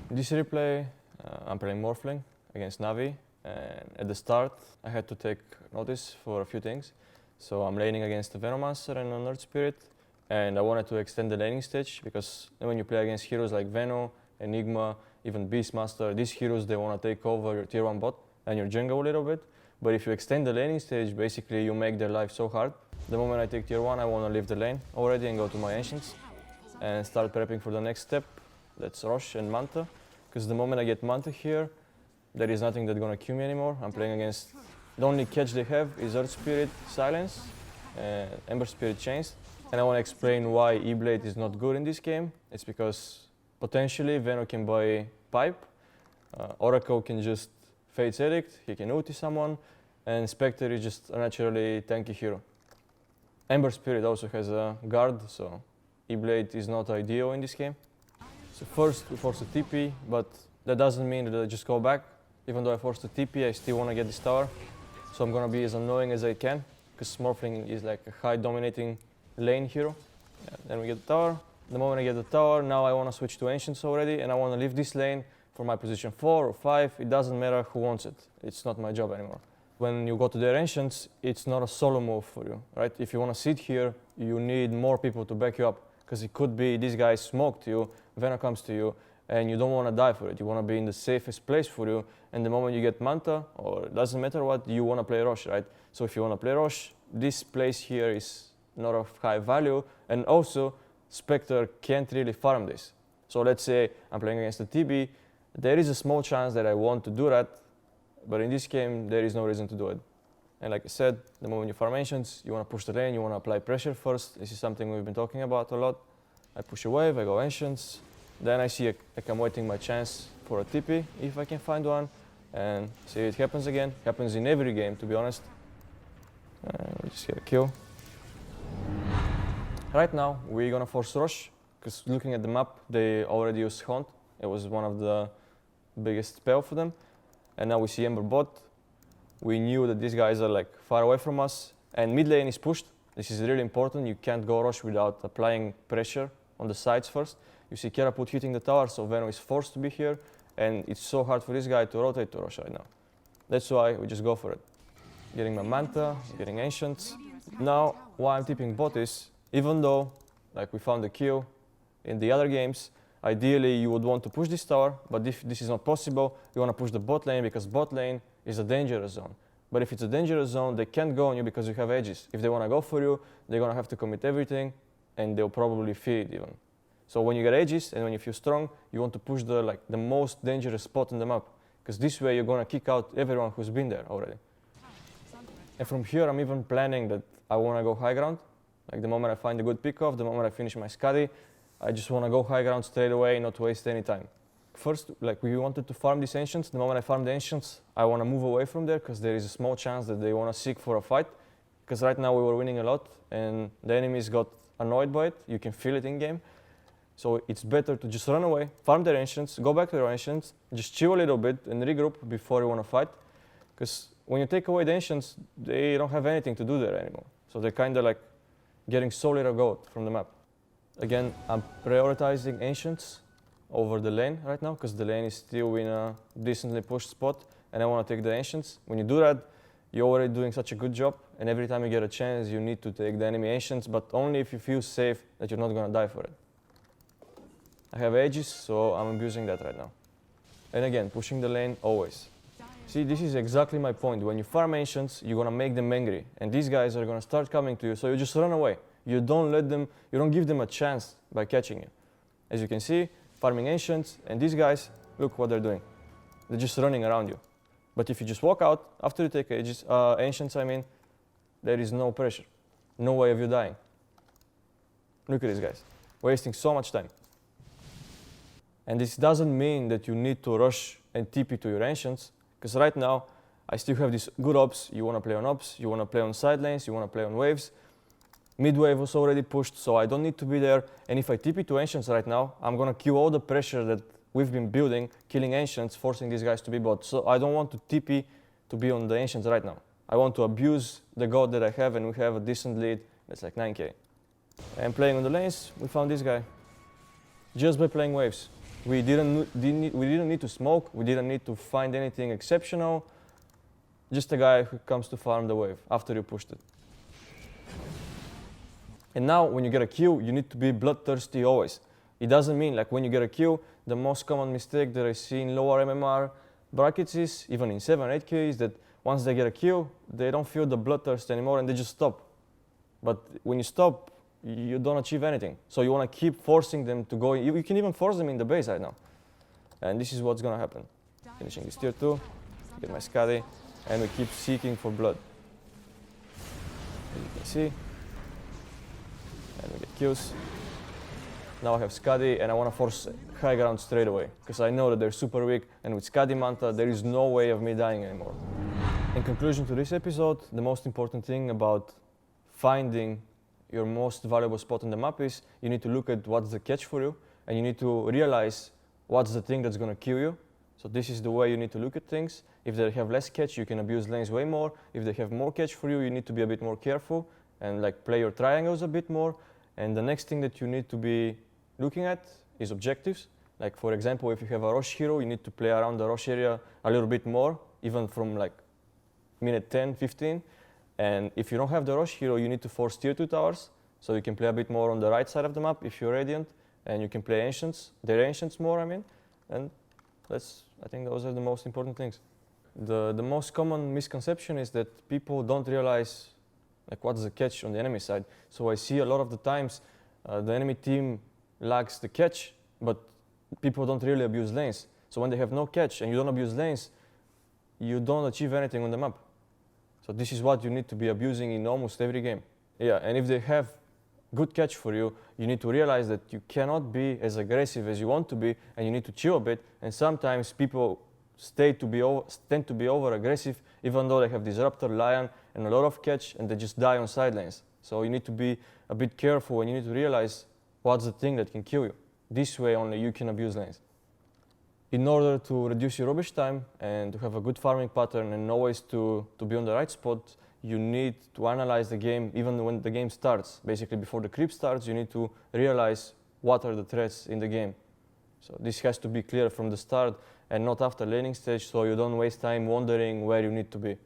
This replay, I'm playing Morphling against Navi, and at the start I had to take notice for a few things. So I'm laning against a Venomancer and an Earth Spirit, and I wanted to extend the laning stage because when you play against heroes like Veno, Enigma, even Beastmaster, these heroes, they want to take over your tier 1 bot and your jungle a little bit. But if you extend the laning stage, basically you make their life so hard. The moment I take tier 1, I want to leave the lane already and go to my Ancients and start prepping for the next step. That's Rosh and Manta. Because the moment I get Manta here, there is nothing that's gonna kill me anymore. I'm playing against, the only catch they have is Earth Spirit Silence and Ember Spirit Chains. And I want to explain why E-Blade is not good in this game. It's because potentially Veno can buy Pipe, Oracle can just Fate's Edict, he can ulti someone, and Spectre is just a naturally tanky hero. Ember Spirit also has a guard, so E-Blade is not ideal in this game. So first we force a TP, but that doesn't mean that I just go back. Even though I forced a TP, I still want to get this tower. So I'm gonna be as annoying as I can, because Morphling is like a high dominating lane hero. Yeah, then we get the tower. The moment I get the tower, now I want to switch to Ancients already, and I want to leave this lane for my position 4 or 5. It doesn't matter who wants it. It's not my job anymore. When you go to their Ancients, it's not a solo move for you, right? If you want to sit here, you need more people to back you up, because it could be this guy smoked you, Veno comes to you, and you don't want to die for it. You want to be in the safest place for you, and the moment you get Manta, or it doesn't matter what, you want to play Rosh, right? So if you want to play Rosh, this place here is not of high value, and also Spectre can't really farm this. So let's say I'm playing against a TB, there is a small chance that I want to do that, but in this game there is no reason to do it. And like I said, the moment you farm Ancients, you want to push the lane, you want to apply pressure first. This is something we've been talking about a lot. I push a wave, I go Ancients, then I see like I'm waiting my chance for a TP if I can find one, and see it happens again. Happens in every game, to be honest. We just get a kill. Right now we're gonna force Rosh, because looking at the map they already used Haunt. It was one of the biggest spell for them. And now we see Ember bot. We knew that these guys are like far away from us, and mid lane is pushed. This is really important. You can't go Rosh without applying pressure on the sides first. You see Keraput hitting the tower, so Veno is forced to be here, and it's so hard for this guy to rotate to Rosh right now. That's why we just go for it. Getting my Manta, getting Ancients. Now, why I'm tipping bot is, even though like we found the kill in the other games, ideally you would want to push this tower, but if this is not possible, you want to push the bot lane, because bot lane is a dangerous zone. But if it's a dangerous zone, they can't go on you because you have edges. If they want to go for you, they're going to have to commit everything, and they'll probably feed even. So when you get edges and when you feel strong, you want to push the most dangerous spot on the map, because this way you're going to kick out everyone who's been there already. And from here, I'm even planning that I want to go high ground. Like the moment I find a good pick-off, the moment I finish my Skadi, I just want to go high ground straight away, not waste any time. First, like we wanted to farm these Ancients. The moment I farm the Ancients, I want to move away from there, because there is a small chance that they want to seek for a fight. Because right now we were winning a lot, and the enemies got annoyed by it. You can feel it in game. So it's better to just run away, farm their Ancients, go back to your Ancients, just chill a little bit and regroup before you want to fight. Because when you take away the Ancients, they don't have anything to do there anymore. So they're kind of like getting so little gold from the map. Again, I'm prioritizing Ancients over the lane right now, because the lane is still in a decently pushed spot, and I want to take the Ancients. When you do that, you're already doing such a good job, and every time you get a chance, you need to take the enemy Ancients, but only if you feel safe that you're not going to die for it. I have edges, so I'm abusing that right now. And again, pushing the lane always. See, this is exactly my point. When you farm Ancients, you're going to make them angry, and these guys are going to start coming to you, so you just run away. You don't give them a chance by catching you. As you can see, farming Ancients, and these guys, look what they're doing. They're just running around you. But if you just walk out, after you take Ancients, there is no pressure. No way of you dying. Look at these guys, wasting so much time. And this doesn't mean that you need to rush and TP to your Ancients, because right now, I still have these good ops. You want to play on ops, you want to play on side lanes, you want to play on waves. Mid wave was already pushed, so I don't need to be there. And if I TP to Ancients right now, I'm going to kill all the pressure that we've been building, killing Ancients, forcing these guys to be bot. So I don't want to TP to be on the Ancients right now. I want to abuse the gold that I have, and we have a decent lead. That's like 9k. And playing on the lanes, we found this guy. Just by playing waves. We didn't need to smoke. We didn't need to find anything exceptional. Just a guy who comes to farm the wave after you pushed it. And now when you get a kill, you need to be bloodthirsty always. It doesn't mean like when you get a kill, the most common mistake that I see in lower MMR brackets is, even in 7, 8K, is that once they get a kill, they don't feel the bloodthirst anymore and they just stop. But when you stop, you don't achieve anything. So you want to keep forcing them to go. You can even force them in the base right now. And this is what's going to happen. Finishing this tier 2, get my Skadi, and we keep seeking for blood. As you can see. And we get kills. Now I have Skadi, and I want to force high ground straight away, because I know that they're super weak, and with Skadi Manta, there is no way of me dying anymore. In conclusion to this episode, the most important thing about finding your most valuable spot on the map is you need to look at what's the catch for you, and you need to realize what's the thing that's going to kill you. So this is the way you need to look at things. If they have less catch, you can abuse lanes way more. If they have more catch for you, you need to be a bit more careful and like play your triangles a bit more. And the next thing that you need to be looking at is objectives. Like for example, if you have a Rosh hero, you need to play around the Rosh area a little bit more, even from like minute 10, 15. And if you don't have the Rosh hero, you need to force tier 2 towers, so you can play a bit more on the right side of the map if you're Radiant, and you can play Ancients, their Ancients more, I mean. And I think those are the most important things. The most common misconception is that people don't realize like what's the catch on the enemy side. So I see a lot of the times the enemy team lacks the catch, but people don't really abuse lanes. So when they have no catch and you don't abuse lanes, you don't achieve anything on the map. So this is what you need to be abusing in almost every game. Yeah, and if they have good catch for you, you need to realize that you cannot be as aggressive as you want to be, and you need to chill a bit. And sometimes people tend to be over aggressive, even though they have Disruptor, Lion, and a lot of catch, and they just die on side lanes. So you need to be a bit careful, and you need to realize what's the thing that can kill you. This way only you can abuse lanes. In order to reduce your rubbish time and to have a good farming pattern and always to be on the right spot, you need to analyze the game even when the game starts. Basically, before the creep starts, you need to realize what are the threats in the game. So this has to be clear from the start and not after laning stage, so you don't waste time wondering where you need to be.